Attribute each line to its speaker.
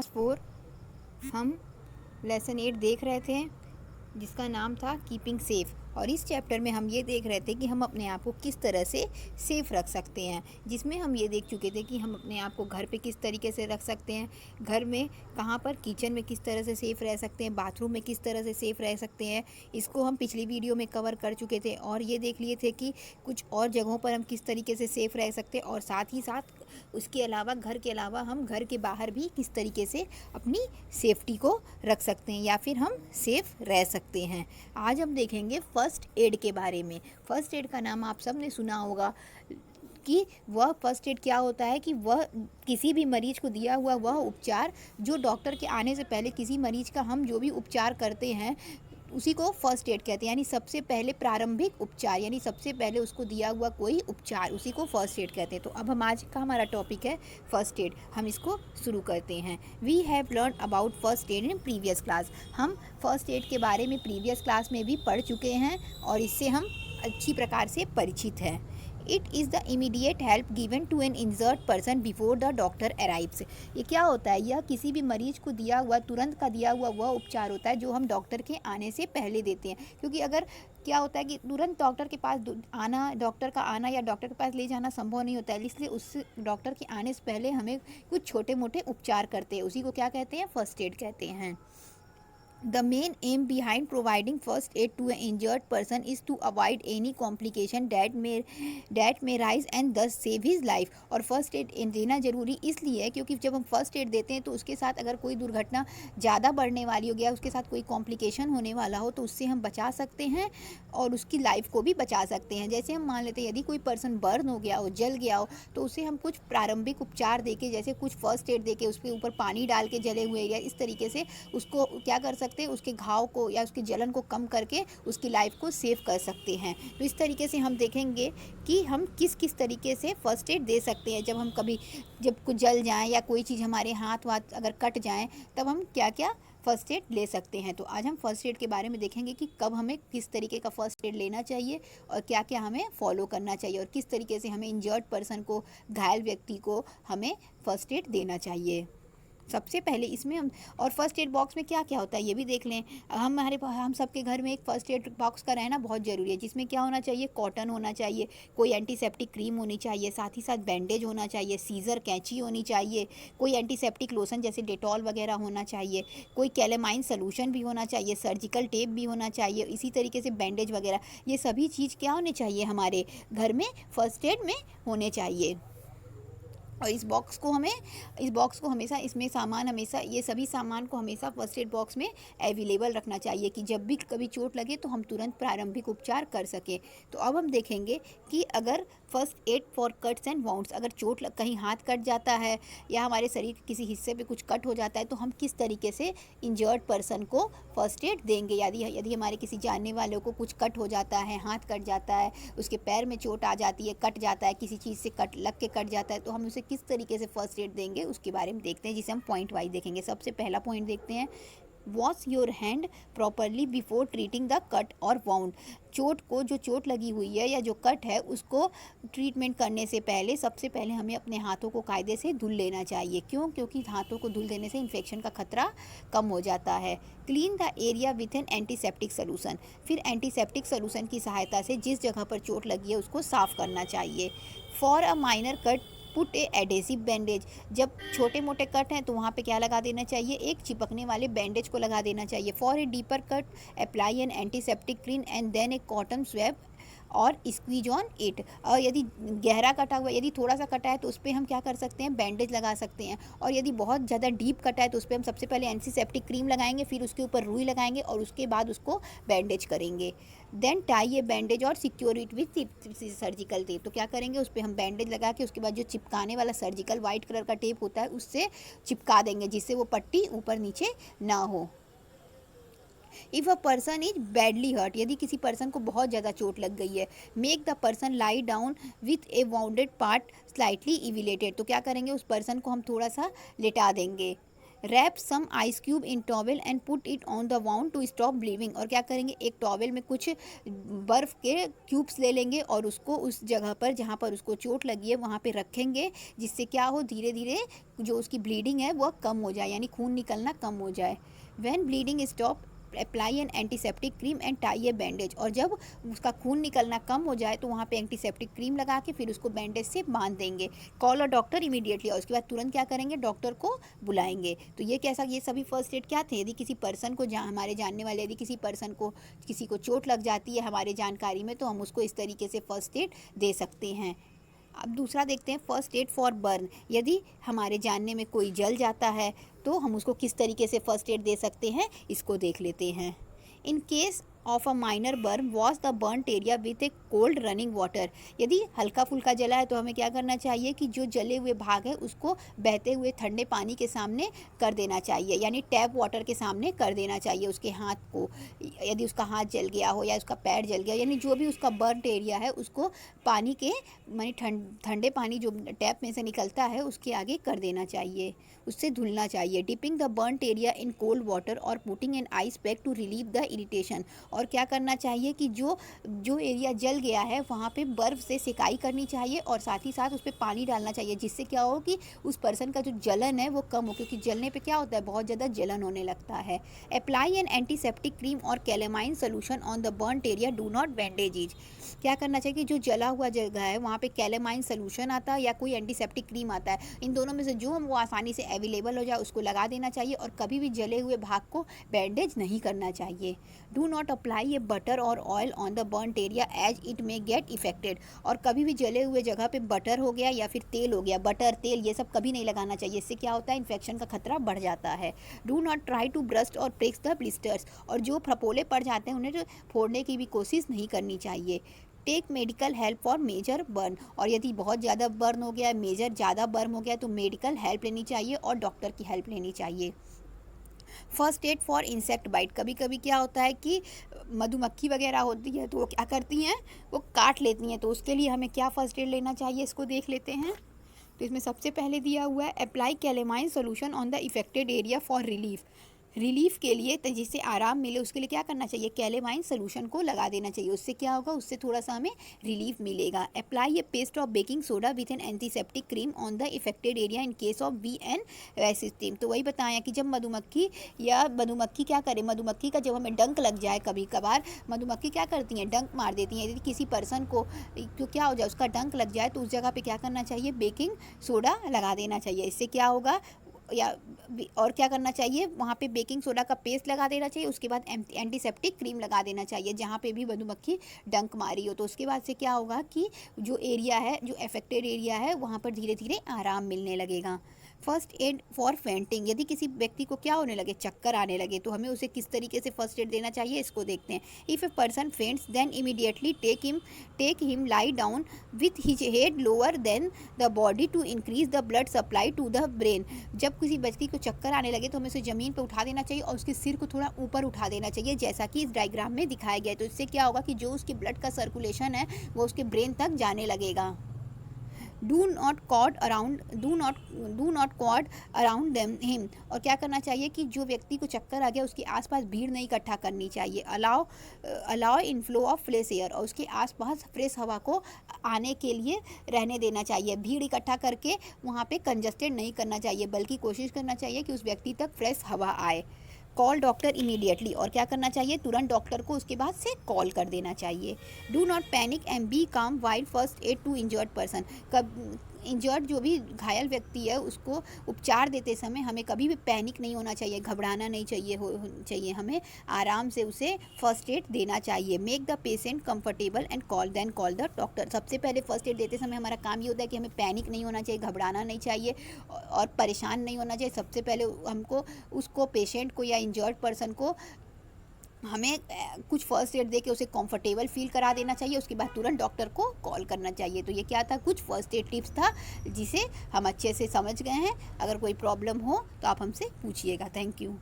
Speaker 1: Class 4 हम lesson 8 देख रहे थे जिसका नाम था कीपिंग सेफ़। और इस चैप्टर में हम ये देख रहे थे कि हम अपने आप को किस तरह से सेफ़ रख सकते हैं, जिसमें हम ये देख चुके थे कि हम अपने आप को घर पे किस तरीके से रख सकते हैं, घर में कहाँ पर किचन में किस तरह से सेफ़ रह सकते हैं, बाथरूम में किस तरह से सेफ़ रह सकते हैं। इसको हम पिछली वीडियो में कवर कर चुके थे और ये देख लिए थे कि कुछ और जगहों पर हम किस तरीके से सेफ़ रह सकते हैं, और साथ ही साथ उसके अलावा घर के अलावा हम घर के बाहर भी किस तरीके से अपनी सेफ्टी को रख सकते हैं या फिर हम सेफ़ रह सकते हैं। आज हम देखेंगे फ़र्स्ट एड के बारे में। फ़र्स्ट एड का नाम आप सब ने सुना होगा कि वह फ़र्स्ट एड क्या होता है कि वह किसी भी मरीज़ को दिया हुआ वह उपचार जो डॉक्टर के आने से पहले किसी मरीज़ का हम जो भी उपचार करते हैं उसी को फ़र्स्ट एड कहते हैं। यानी सबसे पहले प्रारंभिक उपचार, यानी सबसे पहले उसको दिया हुआ कोई उपचार, उसी को फ़र्स्ट एड कहते हैं। तो अब हम आज का हमारा टॉपिक है फ़र्स्ट एड। हम इसको शुरू करते हैं। We have learn about first aid in previous class. हम फ़र्स्ट एड के बारे में प्रीवियस क्लास में भी पढ़ चुके हैं और इससे हम अच्छी प्रकार से परिचित हैं। It is the immediate help given to an injured person before the doctor arrives. ये क्या होता है? यह किसी भी मरीज को दिया हुआ, तुरंत का दिया हुआ वह उपचार होता है जो हम डॉक्टर के आने से पहले देते हैं। क्योंकि अगर क्या होता है कि तुरंत डॉक्टर के पास आना, डॉक्टर का आना या डॉक्टर के पास ले जाना संभव नहीं होता है, इसलिए उस डॉक्टर के आने से पहले हमें कुछ छोटे मोटे उपचार करते हैं, उसी को क्या कहते हैं? फर्स्ट एड कहते हैं। The main aim behind providing first aid to an injured person is to avoid any complication that may rise and thus save his life। और फर्स्ट एड देना ज़रूरी इसलिए है क्योंकि जब हम फर्स्ट एड देते हैं तो उसके साथ अगर कोई दुर्घटना ज़्यादा बढ़ने वाली हो गया, उसके साथ कोई कॉम्प्लिकेशन होने वाला हो तो उससे हम बचा सकते हैं और उसकी लाइफ को भी बचा सकते हैं। जैसे हम मान लेते हैं यदि कोई पर्सन बर्न हो गया हो, जल गया हो, तो उसे हम कुछ प्रारंभिक उपचार देके, जैसे कुछ फर्स्ट एड देके उसके ऊपर पानी डाल के जले हुए या इस तरीके से उसको क्या कर सकते हैं, उसके घाव को या उसकी जलन को कम करके उसकी लाइफ को सेव कर सकते हैं। तो इस तरीके से हम देखेंगे कि हम किस किस तरीके से फर्स्ट एड दे सकते हैं। जब कुछ जल जाए या कोई चीज़ हमारे हाथ वाथ अगर कट जाए तब हम क्या क्या फ़र्स्ट एड ले सकते हैं। तो आज हम फ़र्स्ट एड के बारे में देखेंगे कि कब हमें किस तरीके का फ़र्स्ट एड लेना चाहिए और क्या क्या हमें फॉलो करना चाहिए और किस तरीके से हमें इंजर्ड पर्सन को, घायल व्यक्ति को हमें फ़र्स्ट एड देना चाहिए। सबसे पहले इसमें हम और फर्स्ट एड बॉक्स में क्या क्या होता है ये भी देख लें। हम सबके घर में एक फ़र्स्ट एड बॉक्स का रहना बहुत ज़रूरी है, जिसमें क्या होना चाहिए? कॉटन होना चाहिए, कोई एंटीसेप्टिक क्रीम होनी चाहिए, साथ ही साथ बैंडेज होना चाहिए, सीज़र, कैंची होनी चाहिए, कोई एंटीसेप्टिक लोशन जैसे डेटॉल वगैरह होना चाहिए, कोई कैलेमाइन सोल्यूशन भी होना चाहिए, सर्जिकल टेप भी होना चाहिए, इसी तरीके से बैंडेज वगैरह। ये सभी चीज़ क्या होने चाहिए? हमारे घर में फर्स्ट एड में होने चाहिए। और इस बॉक्स को हमेशा ये सभी सामान को हमेशा फर्स्ट एड बॉक्स में अवेलेबल रखना चाहिए कि जब भी कभी चोट लगे तो हम तुरंत प्रारंभिक उपचार कर सकें। तो अब हम देखेंगे कि अगर first aid for cuts and wounds, अगर कहीं हाथ कट जाता है या हमारे शरीर के किसी हिस्से पे कुछ कट हो जाता है तो हम किस तरीके से इंजर्ड पर्सन को फर्स्ट एड देंगे। यदि हमारे किसी जानने वाले को कुछ कट हो जाता है, हाथ कट जाता है, उसके पैर में चोट आ जाती है, कट जाता है, किसी चीज़ से कट जाता है, तो हम उसे किस तरीके से फर्स्ट एड देंगे उसके बारे में देखते हैं, जिसे हम पॉइंट वाइज देखेंगे। सबसे पहला पॉइंट देखते हैं, wash your hand properly before treating the cut और वाउंड। जो चोट लगी हुई है या जो कट है उसको ट्रीटमेंट करने से पहले सबसे पहले हमें अपने हाथों को कायदे से धुल लेना चाहिए। क्यों? क्योंकि हाथों को धुल देने से इन्फेक्शन का खतरा कम हो जाता है। Clean the area with an antiseptic solution. फिर एंटीसेप्टिक सोल्यूशन की सहायता से जिस जगह पर चोट लगी है उसको साफ़ करना चाहिए। For a minor cut put A adhesive bandage. जब छोटे मोटे कट हैं तो वहाँ पे क्या लगा देना चाहिए? एक चिपकने वाले बैंडेज को लगा देना चाहिए। For a deeper cut apply an antiseptic cream and then a cotton swab और स्क्वीज ऑन इट। और यदि गहरा कटा हुआ, यदि थोड़ा सा कटा है तो उस पर हम क्या कर सकते हैं? बैंडेज लगा सकते हैं। और यदि बहुत ज़्यादा डीप कटा है तो उस पर हम सबसे पहले एंटीसेप्टिक क्रीम लगाएंगे, फिर उसके ऊपर रुई लगाएंगे और उसके बाद उसको बैंडेज करेंगे। देन टाई ए बैंडेज और secure it with surgical tape. तो क्या करेंगे? उस पर हम बैंडेज लगा के उसके बाद जो चिपकाने वाला सर्जिकल वाइट कलर का टेप होता है उससे चिपका देंगे, जिससे वो पट्टी ऊपर नीचे ना हो। If a person is badly hurt, यदि किसी पर्सन को बहुत ज़्यादा चोट लग गई है, make the person lie down with a wounded part slightly elevated. तो क्या करेंगे? उस पर्सन को हम थोड़ा सा लेटा देंगे wrap some ice cube in towel and put it on the wound to stop bleeding. और क्या करेंगे, एक टॉवल में कुछ बर्फ़ के क्यूब्स ले लेंगे और उसको उस जगह पर जहाँ पर उसको चोट लगी है वहाँ पे रखेंगे, जिससे क्या हो, धीरे धीरे जो उसकी ब्लीडिंग है वह कम हो जाए, यानी खून निकलना कम हो जाए। When bleeding stop apply an antiseptic cream and tie A bandage. और जब उसका खून निकलना कम हो जाए तो वहाँ पे एंटीसेप्टिक क्रीम लगा के फिर उसको बैंडेज से बांध देंगे। कॉल अ डॉक्टर इमीडिएटली, और उसके बाद तुरंत क्या करेंगे, डॉक्टर को बुलाएंगे। तो ये सभी फर्स्ट एड क्या थे, यदि किसी पर्सन को हमारे जानने वाले यदि किसी पर्सन को किसी को चोट लग जाती है हमारे जानकारी में, तो हम उसको इस तरीके से फर्स्ट एड दे सकते हैं। अब दूसरा देखते हैं, फर्स्ट एड फॉर बर्न। यदि हमारे जानने में कोई जल जाता है तो हम उसको किस तरीके से फर्स्ट एड दे सकते हैं, इसको देख लेते हैं। इन case of a minor burn wash the burned area with A cold running water. यदि हल्का फुल्का जला है तो हमें क्या करना चाहिए कि जो जले हुए भाग है उसको बहते हुए ठंडे पानी के सामने कर देना चाहिए, यानी टैप वाटर के सामने कर देना चाहिए उसके हाथ को। यदि उसका हाथ जल गया हो या उसका पैर जल गया, यानी जो भी उसका बर्नड एरिया है उसको पानी के मानी ठंडे पानी जो टैप में से निकलता है उसके आगे कर देना चाहिए, उससे धुलना चाहिए। Dipping the burned area in cold water और putting an ice pack to relieve the irritation. और क्या करना चाहिए कि जो एरिया जल गया है वहाँ पे बर्फ़ से सिकाई करनी चाहिए और साथ ही साथ उस पर पानी डालना चाहिए, जिससे क्या हो कि उस पर्सन का जो जलन है वो कम हो, क्योंकि जलने पे क्या होता है, बहुत ज़्यादा जलन होने लगता है। अप्लाई एन एंटीसेप्टिक क्रीम और calamine solution on the burned area, do not bandage. क्या करना चाहिए कि जो जला हुआ जगह है वहाँ पे कैलेमाइन सोल्यूशन आता है या कोई एंटीसेप्टिक क्रीम आता है, इन दोनों में से जो हम वो आसानी से अवेलेबल हो जाए उसको लगा देना चाहिए और कभी भी जले हुए भाग को बैंडेज नहीं करना चाहिए। Do not apply a butter और oil on the burned area as it may get affected. और कभी भी जले हुए जगह पे बटर हो गया या फिर तेल हो गया, बटर तेल ये सब कभी नहीं लगाना चाहिए, इससे क्या होता है, इन्फेक्शन का खतरा बढ़ जाता है। Do not try to burst और ब्रेक्स द ब्लिस्टर्स। और जो फपोले पड़ जाते हैं उन्हें फोड़ने की भी कोशिश नहीं करनी चाहिए। Take medical help for major burn. और यदि बहुत ज़्यादा बर्न हो गया, मेजर ज़्यादा बर्न हो गया, तो मेडिकल हेल्प लेनी चाहिए और डॉक्टर की हेल्प लेनी चाहिए। First aid for insect bite. कभी कभी क्या होता है कि मधुमक्खी वगैरह होती है तो वो क्या करती हैं, वो काट लेती हैं, तो उसके लिए हमें क्या फर्स्ट एड लेना चाहिए, इसको देख लेते हैं। तो इसमें सबसे पहले दिया हुआ है, apply calamine solution on the affected area for relief के लिए, तो जिससे आराम मिले उसके लिए क्या करना चाहिए, कैलेमाइन सोल्यूशन को लगा देना चाहिए। उससे क्या होगा, उससे थोड़ा सा हमें रिलीफ मिलेगा। Apply a paste of baking soda with an antiseptic cream on the affected area in case of वी एन वैसिस्टीम। तो वही बताया कि जब मधुमक्खी क्या करे, मधुमक्खी का जब हमें डंक लग जाए, कभी कभार मधुमक्खी क्या करती हैं, डंक मार देती हैं। यदि किसी पर्सन को तो क्या हो जाए, उसका डंक लग जाए, तो उस जगह पे क्या करना चाहिए, बेकिंग सोडा लगा देना चाहिए। इससे क्या होगा, या और क्या करना चाहिए, वहाँ पे बेकिंग सोडा का पेस्ट लगा देना चाहिए, उसके बाद एंटीसेप्टिक क्रीम लगा देना चाहिए जहाँ पे भी मधुमक्खी डंक मारी हो। तो उसके बाद से क्या होगा कि जो एरिया है, जो अफेक्टेड एरिया है, वहाँ पर धीरे धीरे आराम मिलने लगेगा। First aid for fainting. यदि किसी व्यक्ति को क्या होने लगे, चक्कर आने लगे, तो हमें उसे किस तरीके से फर्स्ट एड देना चाहिए, इसको देखते हैं। If a person faints then immediately take him lie down with his head lower than the body to increase the blood supply to the brain. जब किसी व्यक्ति को चक्कर आने लगे तो हमें उसे ज़मीन पर उठा देना चाहिए और उसके सिर को थोड़ा ऊपर उठा देना चाहिए, जैसा कि इस डायग्राम में दिखाया गया है। तो इससे क्या होगा कि जो उसके ब्लड का सर्कुलेशन है वो उसके ब्रेन तक जाने लगेगा। Do not crowd around him. और क्या करना चाहिए कि जो व्यक्ति को चक्कर आ गया उसके आसपास भीड़ नहीं इकट्ठा करनी चाहिए। Allow inflow of fresh air. और उसके आसपास फ्रेश हवा को आने के लिए रहने देना चाहिए। भीड़ इकट्ठा करके वहाँ पे कंजस्टेड नहीं करना चाहिए, बल्कि कोशिश करना चाहिए कि उस व्यक्ति तक फ्रेश हवा आए। Call doctor immediately. और क्या करना चाहिए, तुरंत डॉक्टर को उसके बाद से कॉल कर देना चाहिए। Do not panic and be calm while first aid to injured person. Injured जो भी घायल व्यक्ति है उसको उपचार देते समय हमें कभी भी पैनिक नहीं होना चाहिए, घबराना नहीं चाहिए, हमें आराम से उसे फर्स्ट एड देना चाहिए। Make the patient comfortable and call the doctor. सबसे पहले फर्स्ट एड देते समय हमारा काम ये होता है कि हमें पैनिक नहीं होना चाहिए, घबराना नहीं चाहिए और परेशान नहीं होना चाहिए। सबसे पहले हमको उसको, पेशेंट को या इंजर्ड पर्सन को हमें कुछ फर्स्ट एड दे के उसे कंफर्टेबल फील करा देना चाहिए। उसके बाद तुरंत डॉक्टर को कॉल करना चाहिए। तो ये क्या था, कुछ फर्स्ट एड टिप्स था जिसे हम अच्छे से समझ गए हैं। अगर कोई प्रॉब्लम हो तो आप हमसे पूछिएगा। Thank you.